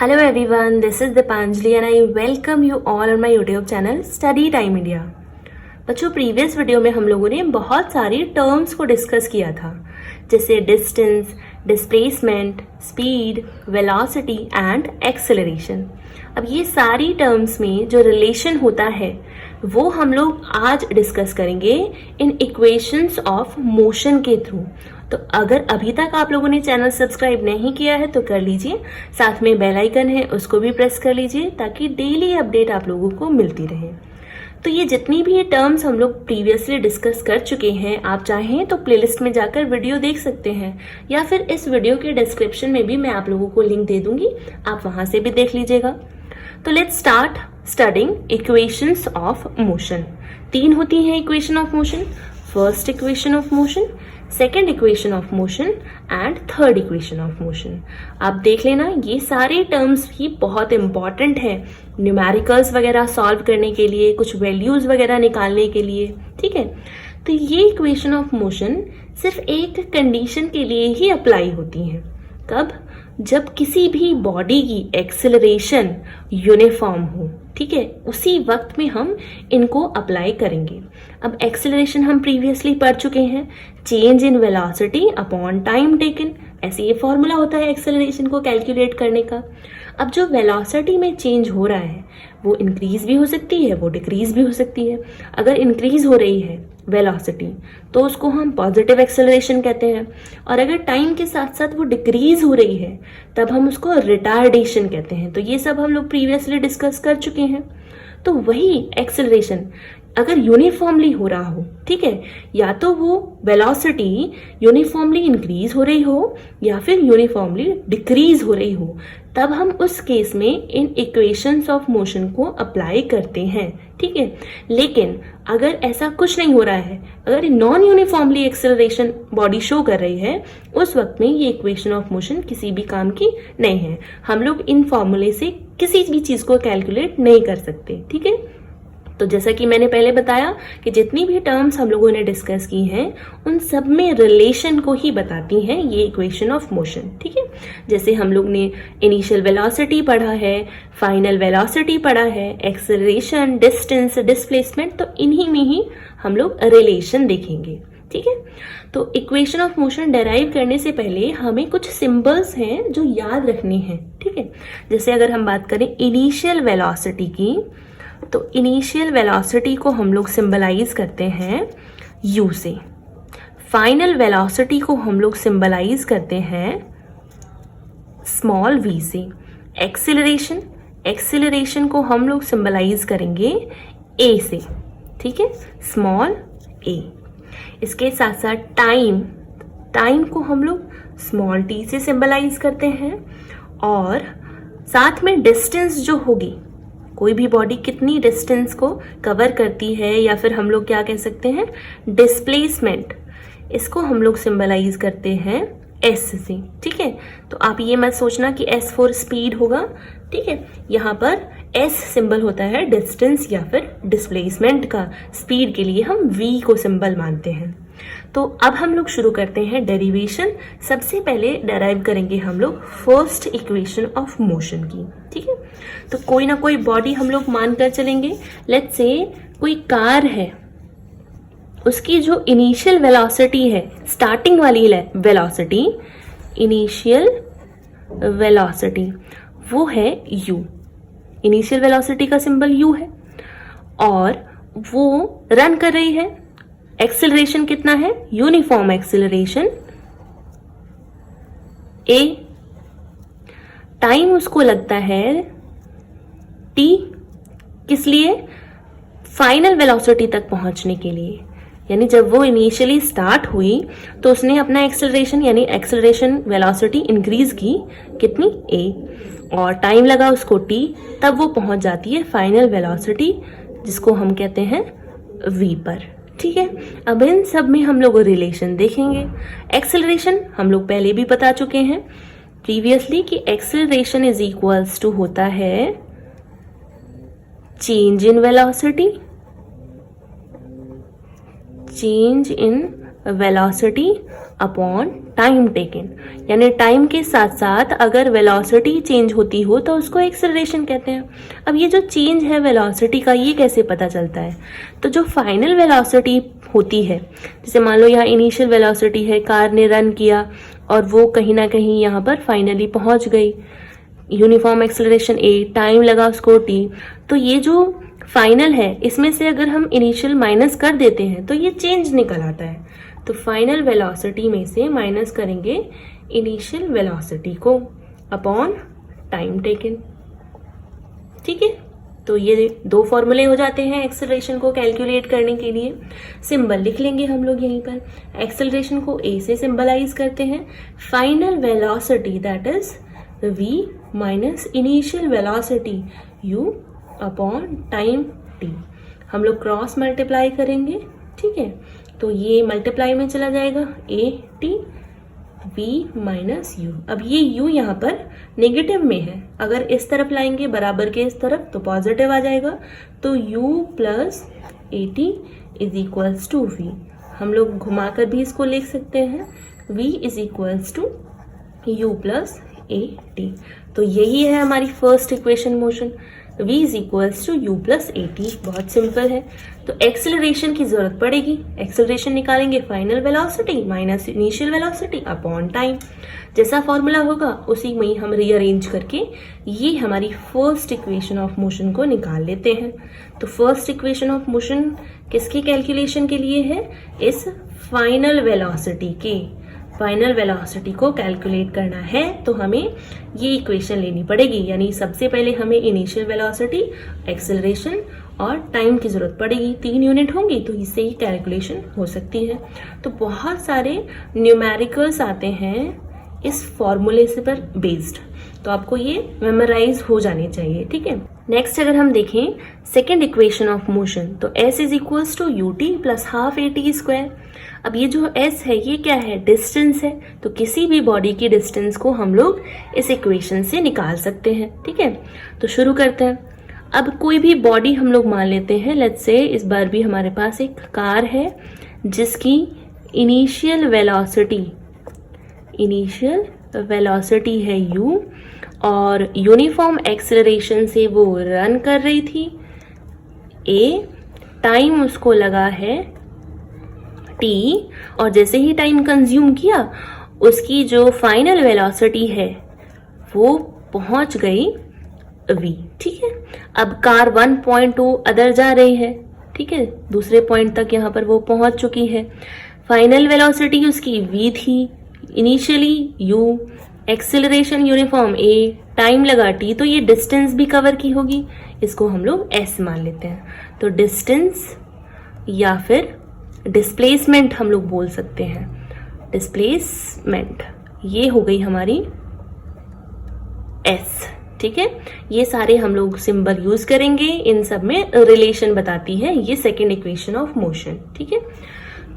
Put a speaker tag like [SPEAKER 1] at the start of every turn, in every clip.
[SPEAKER 1] Hello everyone, this is Dipanjali and I welcome you all on my YouTube channel Study Time India। बच्चों, previous video में हम लोगों ने बहुत सारी टर्म्स को डिस्कस किया था, जैसे distance, displacement, speed, velocity and acceleration. अब ये सारी टर्म्स में जो रिलेशन होता है वो हम लोग आज डिस्कस करेंगे इन इक्वेशंस ऑफ मोशन के थ्रू। तो अगर अभी तक आप लोगों ने चैनल सब्सक्राइब नहीं किया है तो कर लीजिए, साथ में बेल आइकन है उसको भी प्रेस कर लीजिए ताकि डेली अपडेट आप लोगों को मिलती रहे। तो ये जितनी भी ये टर्म्स हम लोग प्रीवियसली डिस्कस कर चुके हैं, आप चाहें तो प्लेलिस्ट में जाकर वीडियो देख सकते हैं या फिर इस वीडियो के डिस्क्रिप्शन में भी मैं आप लोगों को लिंक दे दूंगी, आप वहां से भी देख लीजिएगा। तो let's start studying equations of motion. 3 होती हैं equation of motion, first equation of motion, second equation of motion and third equation of motion. आप देख लेना, ये सारे टर्म्स भी बहुत इंपॉर्टेंट है न्यूमेरिकल्स वगैरह सॉल्व करने के लिए, कुछ वैल्यूज वगैरह निकालने के लिए, ठीक है। तो ये इक्वेशन ऑफ मोशन सिर्फ एक कंडीशन के लिए ही अप्लाई होती है। कब? जब किसी भी बॉडी की एक्सेलरेशन यूनिफॉर्म हो, ठीक है, उसी वक्त में हम इनको अप्लाई करेंगे। अब एक्सेलरेशन हम प्रीवियसली पढ़ चुके हैं, change in velocity upon time taken, ऐसे ये फॉर्मूला होता है एक्सेलरेशन को कैलकुलेट करने का। अब जो वेलोसिटी में चेंज हो रहा है वो इंक्रीज भी हो सकती है, वो डिक्रीज भी हो सकती है। अगर इंक्रीज हो रही है वेलोसिटी तो उसको हम पॉजिटिव एक्सेलरेशन कहते हैं, और अगर टाइम के साथ साथ वो डिक्रीज हो रही है तब हम उसको रिटार्डेशन कहते हैं। तो ये सब हम लोग प्रीवियसली डिस्कस कर चुके हैं। तो वही एक्सेलरेशन अगर यूनिफॉर्मली हो रहा हो, ठीक है, या तो वो वेलोसिटी यूनिफॉर्मली इंक्रीज हो रही हो या फिर यूनिफॉर्मली डिक्रीज हो रही हो, तब हम उस केस में इन इक्वेशंस ऑफ मोशन को अप्लाई करते हैं, ठीक है। लेकिन अगर ऐसा कुछ नहीं हो रहा है, अगर non uniformly acceleration body show कर रही है, उस वक्त में ये इक्वेशन ऑफ मोशन किसी भी काम की नहीं है। हम लोग इन फॉर्मूले से किसी भी चीज को कैलकुलेट नहीं कर सकते, ठीक है। तो जैसा कि मैंने पहले बताया कि जितनी भी टर्म्स हम लोगों ने डिस्कस की हैं उन सब में रिलेशन को ही बताती हैं ये इक्वेशन ऑफ मोशन, ठीक है। जैसे हम लोग ने इनिशियल वेलोसिटी पढ़ा है, फाइनल वेलोसिटी पढ़ा है, एक्सेलरेशन, डिस्टेंस, डिस्प्लेसमेंट, तो इन्हीं में ही हम लोग रिलेशन देखेंगे, ठीक है। तो इक्वेशन ऑफ मोशन डेराइव करने से पहले हमें कुछ सिंबल्स हैं जो याद रखने हैं, ठीक है। जैसे अगर हम बात करें इनिशियल वेलोसिटी की, तो इनिशियल वेलोसिटी को हम लोग सिंबलाइज करते हैं u से, फाइनल वेलोसिटी को हम लोग सिंबलाइज करते हैं स्मॉल v से, एक्सेलरेशन को हम लोग सिंबलाइज करेंगे a से, ठीक है, स्मॉल a। इसके साथ साथ टाइम को हम लोग स्मॉल t से सिंबलाइज करते हैं, और साथ में डिस्टेंस जो होगी, कोई भी बॉडी कितनी डिस्टेंस को कवर करती है, या फिर हम लोग क्या कह सकते हैं डिस्प्लेसमेंट, इसको हम लोग सिंबलाइज करते हैं s से, ठीक है। तो आप ये मत सोचना कि s फॉर स्पीड होगा, ठीक है, यहाँ पर s सिंबल होता है डिस्टेंस या फिर डिस्प्लेसमेंट का। स्पीड के लिए हम v को सिंबल मानते हैं। तो अब हम लोग शुरू करते हैं डेरिवेशन। सबसे पहले डेराइव करेंगे हम लोग फर्स्ट इक्वेशन ऑफ मोशन की, ठीक है। तो कोई ना कोई बॉडी हम लोग मानकर चलेंगे। लेट्स से कोई कार है, उसकी जो इनिशियल वेलोसिटी है, स्टार्टिंग वाली वेलोसिटी, इनिशियल वेलोसिटी वो है u, इनिशियल वेलोसिटी का सिंबल u है, और वो रन कर रही है। एक्सेलरेशन कितना है? Uniform acceleration a। टाइम उसको लगता है t, किस लिए? फाइनल वेलोसिटी तक पहुंचने के लिए। यानी जब वो इनिशियली स्टार्ट हुई तो उसने अपना एक्सेलरेशन यानी एक्सेलरेशन वेलोसिटी इंक्रीज की, कितनी? a, और टाइम लगा उसको t, तब वो पहुंच जाती है फाइनल वेलोसिटी जिसको हम कहते हैं v पर, ठीक है। अब इन सब में हम लोग रिलेशन देखेंगे। एक्सेलरेशन हम लोग पहले भी बता चुके हैं प्रीवियसली कि एक्सेलरेशन इज इक्वल्स टू होता है change in velocity velocity upon time taken, यानी टाइम के साथ साथ अगर वेलोसिटी चेंज होती हो तो उसको एक्सेलरेशन कहते हैं। अब ये जो चेंज है वेलोसिटी का, ये कैसे पता चलता है? तो जो फाइनल वेलोसिटी होती है, जैसे मान लो यहाँ इनिशियल वेलोसिटी है, कार ने रन किया और वो कहीं ना कहीं यहाँ पर फाइनली पहुंच गई, यूनिफॉर्म एक्सेलरेशन a, टाइम लगा उसको t, तो ये जो फाइनल है इसमें से अगर हम इनिशियल माइनस कर देते हैं तो ये चेंज निकल आता है। तो फाइनल वेलोसिटी में से माइनस करेंगे इनिशियल वेलोसिटी को अपॉन टाइम टेकन। ठीक है, तो ये दो फॉर्मूले हो जाते हैं एक्सेलरेशन को कैलकुलेट करने के लिए। सिंबल लिख लेंगे हम लोग यहीं पर। एक्सेलरेशन को a से सिंबलाइज करते हैं, final velocity that is v minus initial velocity u upon time t। हम लोग क्रॉस मल्टीप्लाई करेंगे, ठीक है, तो ये मल्टीप्लाई में चला जाएगा a t v minus u। अब ये u यहाँ पर नेगेटिव में है, अगर इस तरफ लाएंगे बराबर के इस तरफ तो पॉजिटिव आ जाएगा, तो u plus a t is equals to v। हम लोग घुमाकर भी इसको लिख सकते हैं, v is equals to u plus a t. तो यही है हमारी first equation motion, v is equals to u plus a t. बहुत सिंपल है। तो एक्सेलरेशन की जरूरत पड़ेगी, एक्सेलरेशन निकालेंगे final velocity minus initial velocity upon time. जैसा फॉर्मूला होगा उसी में हम रीअरेंज करके ये हमारी फर्स्ट इक्वेशन ऑफ मोशन को निकाल लेते हैं। तो फर्स्ट इक्वेशन ऑफ मोशन किसके कैलकुलेशन के लिए है? इस फाइनल वेलोसिटी के। फाइनल वेलोसिटी को कैलकुलेट करना है तो हमें ये इक्वेशन लेनी पड़ेगी, यानी सबसे पहले हमें इनिशियल वेलोसिटी, एक्सेलरेशन और टाइम की जरूरत पड़ेगी। 3 यूनिट होंगी तो इससे ही कैलकुलेशन हो सकती है। तो बहुत सारे न्यूमेरिकल्स आते हैं इस फॉर्मूले से पर बेस्ड, तो आपको ये मेमोराइज हो जाने चाहिए। ठीक है, नेक्स्ट अगर हम देखें सेकेंड इक्वेशन ऑफ मोशन, तो s is equals to u t plus half a t square. अब ये जो s है ये क्या है? डिस्टेंस है। तो किसी भी बॉडी की डिस्टेंस को हम लोग इस इक्वेशन से निकाल सकते हैं। ठीक है, तो शुरू करते हैं। अब कोई भी बॉडी हम लोग मान लेते हैं, लेट्स से इस बार भी हमारे पास एक कार है जिसकी इनिशियल वेलोसिटी है u और यूनिफॉर्म एक्सेलरेशन से वो रन कर रही थी a, टाइम उसको लगा है t, और जैसे ही टाइम कंज्यूम किया उसकी जो फाइनल वेलोसिटी है वो पहुंच गई v। ठीक है, अब कार 1.2 अदर जा रही है, ठीक है, दूसरे पॉइंट तक यहाँ पर वो पहुंच चुकी है। फाइनल वेलोसिटी उसकी v थी, initially u, acceleration uniform a, time लगा t, तो ये डिस्टेंस भी कवर की होगी, इसको हम लोग s मान लेते हैं। तो डिस्टेंस या फिर डिस्प्लेसमेंट हम लोग बोल सकते हैं, डिस्प्लेसमेंट, ये हो गई हमारी s। ठीक है, ये सारे हम लोग सिंबल यूज करेंगे, इन सब में रिलेशन बताती है ये सेकेंड इक्वेशन ऑफ मोशन। ठीक है,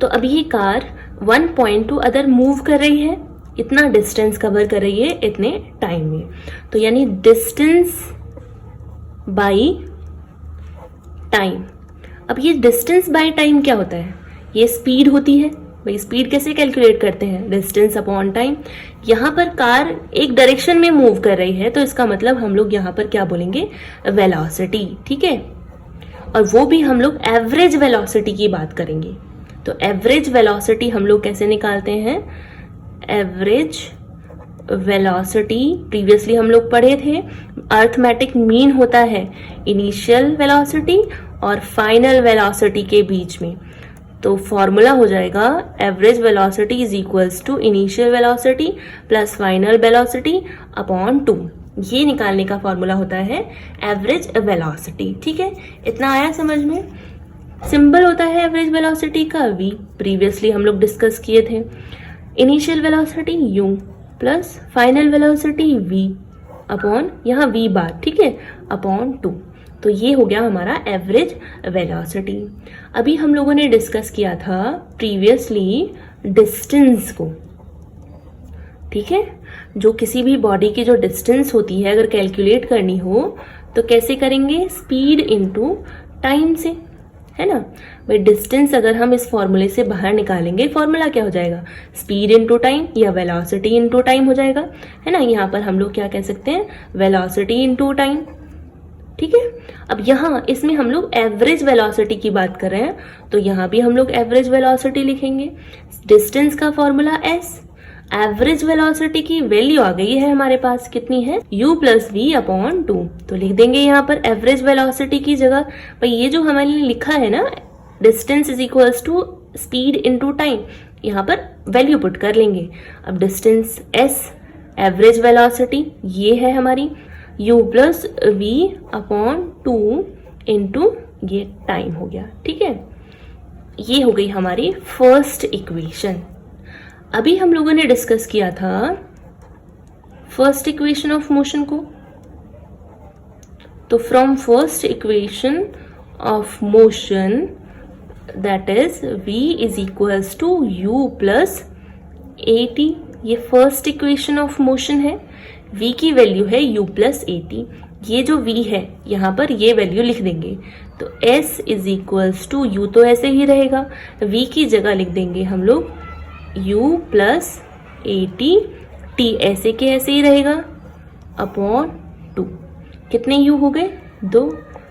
[SPEAKER 1] तो अब ये कार 1.2 अदर मूव कर रही है, इतना डिस्टेंस कवर कर रही है इतने टाइम में, तो यानी डिस्टेंस बाई टाइम। अब ये डिस्टेंस बाय टाइम क्या होता है? ये स्पीड होती है। भाई स्पीड कैसे कैलकुलेट करते हैं? Distance upon time. यहाँ पर कार एक डायरेक्शन में मूव कर रही है तो इसका मतलब हम लोग यहाँ पर क्या बोलेंगे? वेलोसिटी। ठीक है, और वो भी हम लोग एवरेज वेलोसिटी की बात करेंगे। तो एवरेज वेलोसिटी हम लोग कैसे निकालते हैं? एवरेज वेलोसिटी प्रीवियसली हम लोग पढ़े थे, अर्थमेटिक मीन होता है इनिशियल वेलोसिटी और फाइनल वेलोसिटी के बीच में। तो फॉर्मूला हो जाएगा average velocity is equals to initial velocity plus final velocity upon 2। ये निकालने का फॉर्मूला होता है एवरेज वेलोसिटी। ठीक है, इतना आया समझ में? सिंबल होता है एवरेज वेलोसिटी का v, प्रीवियसली हम लोग डिस्कस किए थे। Initial velocity u plus final velocity v upon यहाँ v बार, ठीक है, अपॉन 2। तो ये हो गया हमारा एवरेज वेलोसिटी। अभी हम लोगों ने डिस्कस किया था प्रीवियसली डिस्टेंस को। ठीक है, जो किसी भी बॉडी की जो डिस्टेंस होती है अगर कैलकुलेट करनी हो तो कैसे करेंगे? स्पीड इनटू टाइम से। है ना। भाई डिस्टेंस अगर हम इस फॉर्मूले से बाहर निकालेंगे, फॉर्मूला क्या हो जाएगा, स्पीड इनटू टाइम या वेलोसिटी इनटू टाइम हो जाएगा, है ना। यहाँ पर हम लोग क्या कह सकते हैं, वेलोसिटी इनटू टाइम, ठीक है। अब यहाँ इसमें हम लोग एवरेज वेलोसिटी की बात कर रहे हैं, तो यहाँ भी हम लोग एवरेज वेलोसिटी लिखेंगे। डिस्टेंस का फॉर्मूला s, एवरेज वेलोसिटी की वैल्यू आ गई है हमारे पास, कितनी है, u प्लस वी अपॉन 2। तो लिख देंगे यहाँ पर एवरेज वेलोसिटी की जगह, भाई ये जो हमारे लिखा है ना, distance is equals to speed into time, यहाँ पर वैल्यू पुट कर लेंगे। अब डिस्टेंस s, एवरेज वेलोसिटी ये है हमारी, u plus v upon 2 into ये टाइम हो गया, ठीक है। ये हो गई हमारी फर्स्ट इक्वेशन। अभी हम लोगों ने डिस्कस किया था फर्स्ट इक्वेशन ऑफ मोशन को, तो from first equation of motion that is v is equals to u plus at, ये फर्स्ट इक्वेशन ऑफ मोशन है। v की वैल्यू है u प्लस at, ये जो v है यहाँ पर ये वैल्यू लिख देंगे, तो s is equals to u तो ऐसे ही रहेगा, v की जगह लिख देंगे हम लोग u प्लस at, t ऐसे के ऐसे ही रहेगा अपॉन 2, कितने u हो गए, 2,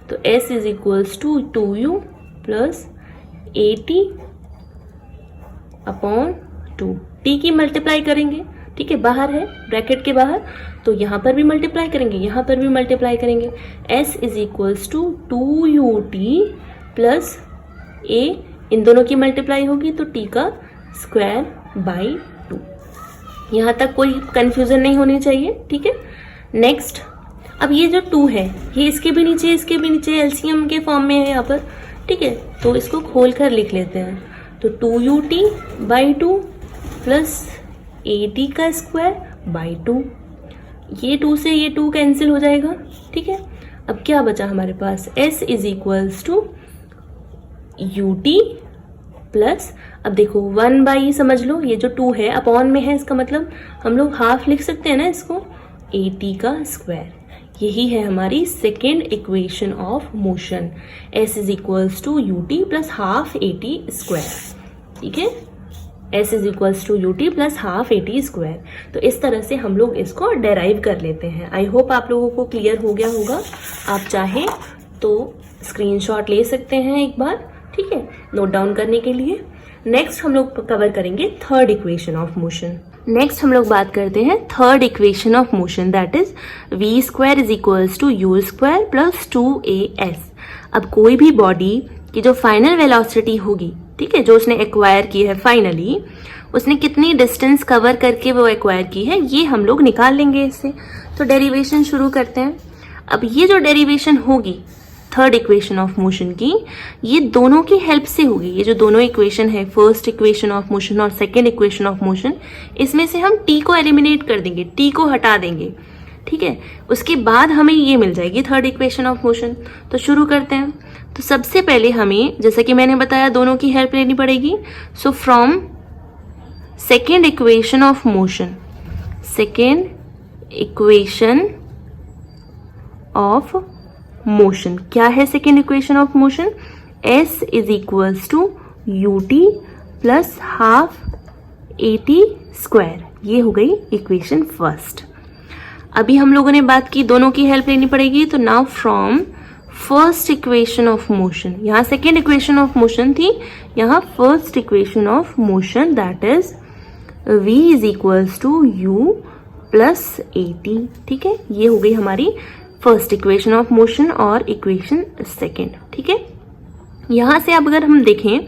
[SPEAKER 1] तो s is equals to 2u plus at upon 2, t की मल्टीप्लाई करेंगे, ठीक है, बाहर है ब्रैकेट के बाहर, तो यहाँ पर भी मल्टीप्लाई करेंगे, यहाँ पर भी मल्टीप्लाई करेंगे, s is equals to 2ut plus a, इन दोनों की मल्टीप्लाई होगी तो t का स्क्वायर बाई 2। यहाँ तक कोई कंफ्यूजन नहीं होनी चाहिए, ठीक है। नेक्स्ट, अब ये जो 2 है ये इसके भी नीचे एलसीएम के फॉर्म में है यहाँ पर, ठीक है, तो इसको खोल कर लिख लेते हैं, तो 2ut बाई 2 प्लस at का स्क्वायर बाई 2, ये 2 से ये 2 कैंसिल हो जाएगा, ठीक है। अब क्या बचा हमारे पास, s is equals to ut plus, अब देखो 1 बाई समझ लो, ये जो 2 है अपॉन में है, इसका मतलब हम लोग हाफ लिख सकते हैं ना इसको, at का स्क्वायर, यही है हमारी second equation of motion, s is equals to ut plus half at square, ठीक है, s is equals to ut plus half at square. तो इस तरह से हम लोग इसको डेराइव कर लेते हैं। आई होप आप लोगों को क्लियर हो गया होगा, आप चाहें तो स्क्रीनशॉट ले सकते हैं एक बार, ठीक है, नोट डाउन करने के लिए। नेक्स्ट हम लोग कवर करेंगे third equation of motion. Next हम लोग बात करते हैं third equation of motion, that is v square is equals to u square plus 2as। अब कोई भी बॉडी की जो फाइनल वेलोसिटी होगी, ठीक है, जो उसने एक्वायर की है फाइनली, उसने कितनी डिस्टेंस कवर करके वो एक्वायर की है, ये हम लोग निकाल लेंगे इससे। तो डेरिवेशन शुरू करते हैं। अब ये जो डेरिवेशन होगी थर्ड इक्वेशन ऑफ मोशन की, ये दोनों की हेल्प से होगी। ये जो दोनों इक्वेशन है, फर्स्ट इक्वेशन ऑफ मोशन और सेकेंड इक्वेशन ऑफ मोशन, इसमें से हम t को एलिमिनेट कर देंगे, t को हटा देंगे, ठीक है। उसके बाद हमें ये मिल जाएगी थर्ड इक्वेशन ऑफ मोशन। तो शुरू करते हैं। तो सबसे पहले हमें, जैसा कि मैंने बताया, दोनों की हेल्प लेनी पड़ेगी। So from second equation of motion, second equation of motion क्या है, second equation of motion, s is equals to ut plus half at square, ये हो गई इक्वेशन फर्स्ट। अभी हम लोगों ने बात की दोनों की हेल्प लेनी पड़ेगी, तो now from first equation of motion, यहाँ सेकेंड इक्वेशन ऑफ मोशन थी, यहाँ first equation of motion that is v is equals to u plus at, ठीक है, ये हो गई हमारी फर्स्ट इक्वेशन ऑफ मोशन और इक्वेशन सेकेंड, ठीक है। यहाँ से अब अगर हम देखें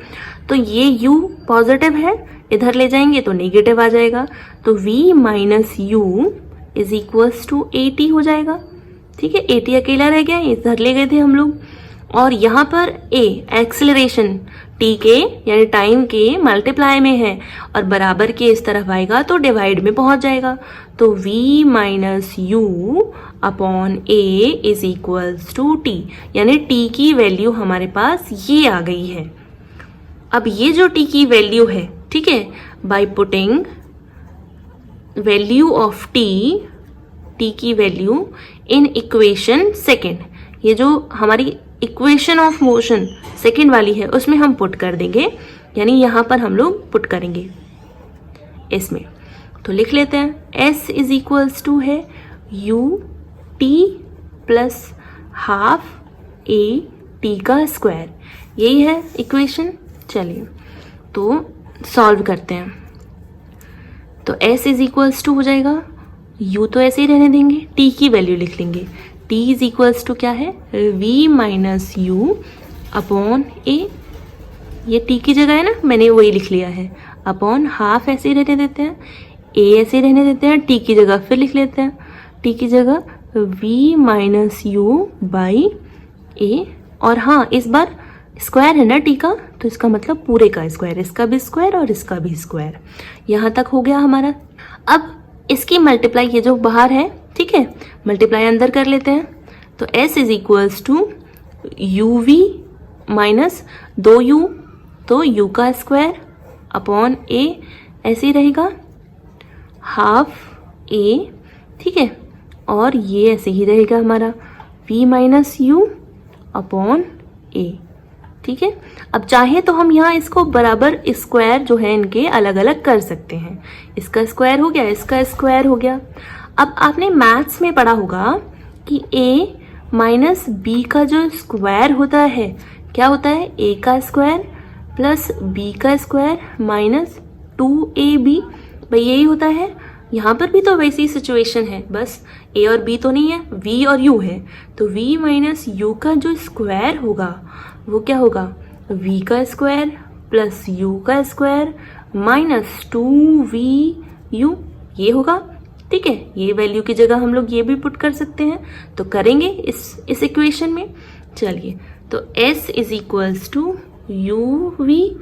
[SPEAKER 1] तो ये u पॉजिटिव है, इधर ले जाएंगे तो नेगेटिव आ जाएगा, तो v minus u is equals to at हो जाएगा, ठीक है। at अकेला रह गया, इधर ले गए थे हम लोग, और यहाँ पर a एक्सेलरेशन t के यानी टाइम के मल्टीप्लाई में है और बराबर के इस तरफ आएगा तो डिवाइड में पहुंच जाएगा, तो v minus u upon a is equals to t, यानी t की वैल्यू हमारे पास ये आ गई है। अब ये जो t की वैल्यू है, ठीक है, by putting value of t की वैल्यू इन इक्वेशन सेकेंड, ये जो हमारी इक्वेशन ऑफ मोशन सेकेंड वाली है उसमें हम पुट कर देंगे, यानी यहाँ पर हम लोग पुट करेंगे इसमें। तो लिख लेते हैं s इज इक्वल्स टू है u t plus half a t का स्क्वायर, यही है इक्वेशन। चलिए तो सॉल्व करते हैं। तो s इज इक्वल्स टू हो जाएगा, u तो ऐसे ही रहने देंगे, t की वैल्यू लिख लेंगे। t इज इक्वल्स टू क्या है, v minus u upon a, ये t की जगह है ना, मैंने वही लिख लिया है, अपॉन हाफ ऐसे ही रहने देते हैं, a ऐसे ही रहने देते हैं, t की जगह फिर लिख लेते हैं, t की जगह v minus u by a। और हाँ, इस बार स्क्वायर है ना t का, तो इसका मतलब पूरे का स्क्वायर, इसका भी स्क्वायर और इसका भी स्क्वायर। यहाँ तक हो गया हमारा। अब इसकी मल्टीप्लाई, ये जो बाहर है, ठीक है, मल्टीप्लाई अंदर कर लेते हैं। तो s is equals to u v minus 2u, तो u का स्क्वायर अपॉन a ऐसे ही रहेगा, हाफ a, ठीक है, और ये ऐसे ही रहेगा हमारा v minus u upon a, ठीक है। अब चाहे तो हम यहाँ इसको बराबर स्क्वायर जो है इनके अलग अलग कर सकते हैं, इसका स्क्वायर हो गया, इसका स्क्वायर हो गया। अब आपने मैथ्स में पढ़ा होगा कि a माइनस b का जो स्क्वायर होता है क्या होता है, a का स्क्वायर प्लस b का स्क्वायर माइनस 2ab, भाई यही होता है। यहाँ पर भी तो वैसी सिचुएशन है, बस a और b तो नहीं है, v और u है, तो v माइनस u का जो स्क्वायर होगा वो क्या होगा, v का स्क्वायर प्लस u का स्क्वायर माइनस 2vu, ये होगा, ठीक है। ये वैल्यू की जगह हम लोग ये भी पुट कर सकते हैं, तो करेंगे इस इक्वेशन में। चलिए, तो s is equals to u v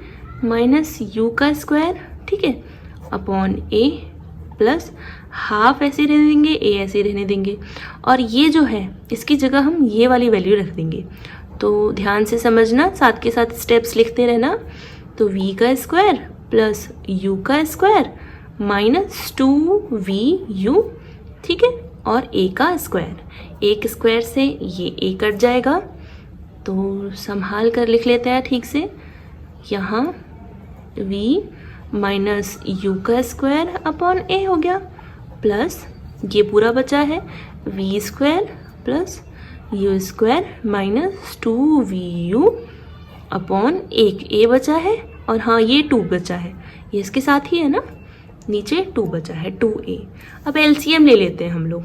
[SPEAKER 1] minus u का स्क्वायर, ठीक है, अपॉन a प्लस हाफ ऐसे रहने देंगे, a ऐसे रहने देंगे, और ये जो है इसकी जगह हम ये वाली वैल्यू रख देंगे। तो ध्यान से समझना, साथ के साथ स्टेप्स लिखते रहना। तो v का स्क्वायर प्लस u का स्क्वायर माइनस 2vu, ठीक है, और a का स्क्वायर, एक स्क्वायर से ये a कट जाएगा, तो संभाल कर लिख लेते हैं ठीक से। यहाँ v माइनस u का स्क्वायर अपॉन a हो गया, प्लस ये पूरा बचा है v square plus u square minus 2vu upon a बचा है, और हाँ ये 2 बचा है, ये इसके साथ ही है ना, नीचे 2 बचा है 2a। अब एलसीएम ले लेते हैं हम लोग,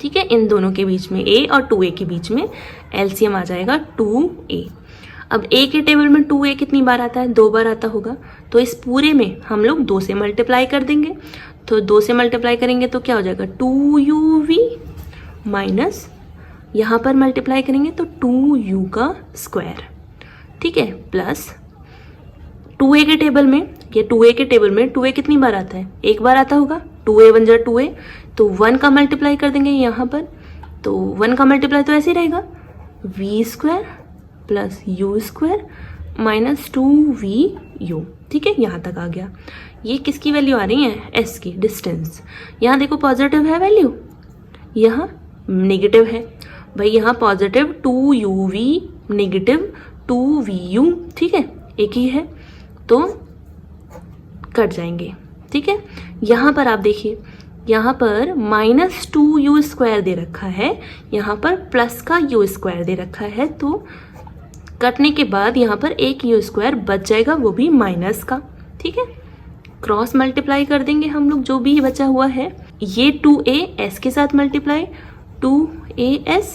[SPEAKER 1] ठीक है, इन दोनों के बीच में a और 2a के बीच में एलसीएम आ जाएगा 2a। अब a के टेबल में 2a कितनी बार आता है, 2 बार आता होगा, तो इस पूरे में हम लोग 2 से मल्टीप्लाई कर देंगे। तो 2 से मल्टीप्लाई करेंगे तो क्या हो जाएगा, 2uv माइनस, यहाँ पर मल्टीप्लाई करेंगे तो 2u का स्क्वायर, ठीक है, प्लस 2a के टेबल में, ये 2a के टेबल में 2a कितनी बार आता है, 1 बार आता होगा, 2a 1 जा 2a, तो 1 का मल्टीप्लाई कर देंगे यहाँ पर, तो 1 का मल्टीप्लाई तो ऐसे ही रहेगा, v square plus u square minus 2vu, ठीक है, यहाँ तक आ गया। ये किसकी वैल्यू आ रही है, s की, डिस्टेंस। यहाँ देखो पॉजिटिव है वैल्यू, यहाँ नेगेटिव है, भाई यहाँ पॉजिटिव 2uv नेगेटिव 2vu, ठीक है, एक ही है, तो कट जाएंगे, ठीक है। यहाँ पर आप देखिए, यहाँ पर माइनस 2u स्क्वायर दे रखा है, यहाँ पर प्लस का u स्क्वायर दे रखा है, तो कटने के बाद यहाँ पर एक u स्क्वायर बच जाएगा, वो भी माइनस का, ठीक है। क्रॉस मल्टीप्लाई कर देंगे हम लोग जो भी बचा हुआ है, ये 2a s के साथ मल्टीप्लाई 2as,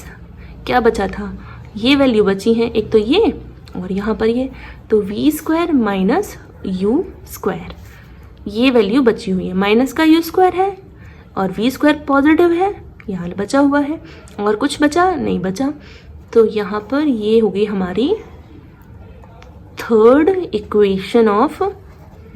[SPEAKER 1] क्या बचा था, ये वैल्यू बची है, एक तो ये और यहाँ पर ये, तो v square minus u square, ये वैल्यू बची हुई है, माइनस का u स्क्वायर है और v स्क्वायर पॉजिटिव है, यहाँ बचा हुआ है, और कुछ बचा नहीं बचा, तो यहाँ पर ये होगी हमारी third equation of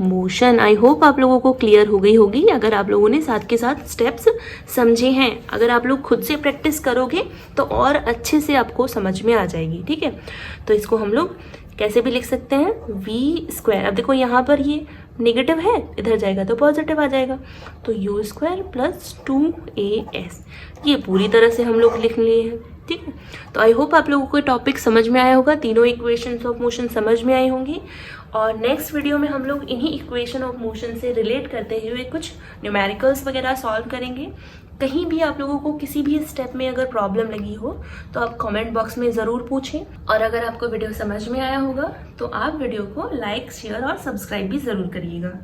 [SPEAKER 1] motion. I hope आप लोगों को क्लियर हो गई होगी, अगर आप लोगों ने साथ के साथ स्टेप्स समझे हैं। अगर आप लोग खुद से प्रैक्टिस करोगे तो और अच्छे से आपको समझ में आ जाएगी, ठीक है। तो इसको हम लोग कैसे भी लिख सकते हैं, v स्क्वायर, अब देखो यहाँ पर ये नेगेटिव है, इधर जाएगा तो पॉजिटिव आ जाएगा, तो यू स्क्वायर प्लस 2as, ये पूरी तरह से हम लोग लिख लिए हैं। ठीक है, तो आई होप आप लोगों को टॉपिक समझ में आया होगा, तीनों इक्वेशंस ऑफ मोशन समझ में आई होंगी। और नेक्स्ट वीडियो में हम लोग इन्हीं इक्वेशन ऑफ मोशन से रिलेट करते हुए कुछ न्यूमेरिकल्स वगैरह सॉल्व करेंगे। कहीं भी आप लोगों को किसी भी स्टेप में अगर प्रॉब्लम लगी हो तो आप कमेंट बॉक्स में ज़रूर पूछें, और अगर आपको वीडियो समझ में आया होगा तो आप वीडियो को लाइक, शेयर और सब्सक्राइब भी ज़रूर करिएगा।